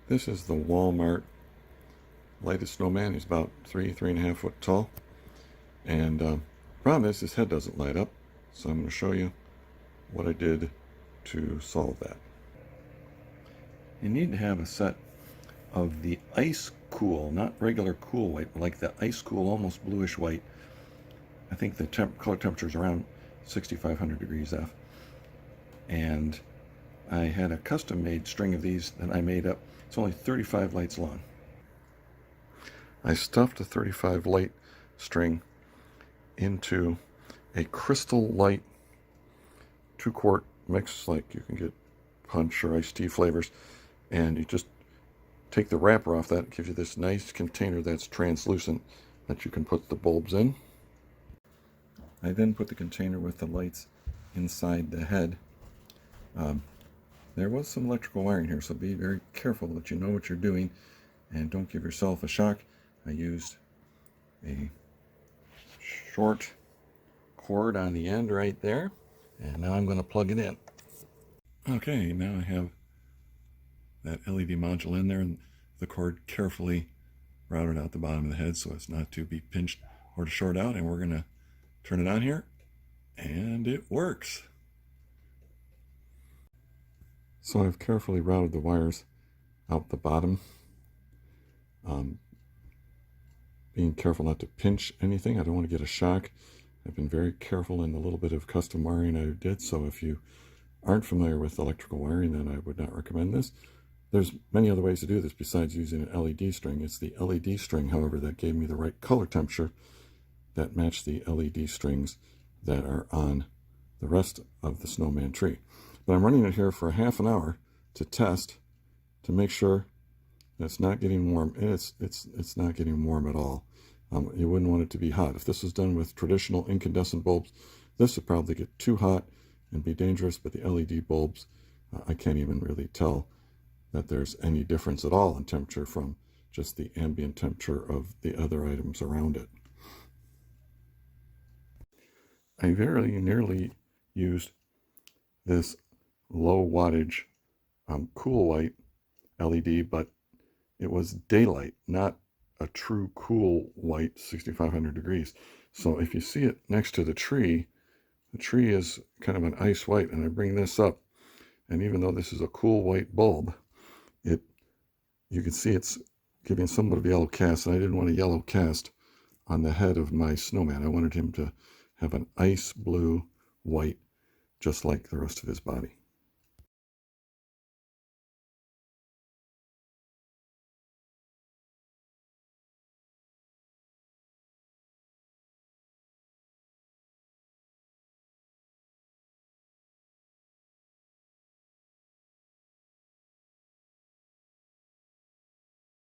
This is the Walmart lightest snowman. He's about 3.5 foot tall. And problem is his head doesn't light up. So I'm going to show you what I did to solve that. You need to have a set of the ice cool, not regular cool white, but like the ice cool, almost bluish white. I think the color temperature is around 6,500 degrees F. And I had a custom made string of these that I made up. It's only 35 lights long. I stuffed a 35 light string into a crystal light 2-quart mix, like you can get punch or iced tea flavors, and you just take the wrapper off that. It gives you this nice container that's translucent that you can put the bulbs in. I then put the container with the lights inside the head. There was some electrical wiring here, so be very careful that you know what you're doing and don't give yourself a shock. I used a short cord on the end right there, and now I'm going to plug it in. Okay, now I have that LED module in there, and the cord carefully routed out the bottom of the head so as not to be pinched or to short out, and we're going to turn it on here, and it works. So I've carefully routed the wires out the bottom, being careful not to pinch anything. I don't want to get a shock. I've been very careful in the little bit of custom wiring I did, so if you aren't familiar with electrical wiring, then I would not recommend this. There's many other ways to do this besides using an LED string. It's the LED string, however, that gave me the right color temperature that matched the LED strings that are on the rest of the snowman tree. But I'm running it here for a half an hour to test, to make sure that it's not getting warm. It's not getting warm at all. You wouldn't want it to be hot. If this was done with traditional incandescent bulbs, this would probably get too hot and be dangerous, but the LED bulbs, I can't even really tell that there's any difference at all in temperature from just the ambient temperature of the other items around it. I very nearly used this low wattage cool white LED, but it was daylight, not a true cool white 6,500 degrees. So if you see it next to the tree is kind of an ice white, and I bring this up, and even though this is a cool white bulb, you can see it's giving somewhat of a yellow cast, and I didn't want a yellow cast on the head of my snowman. I wanted him to have an ice blue white, just like the rest of his body.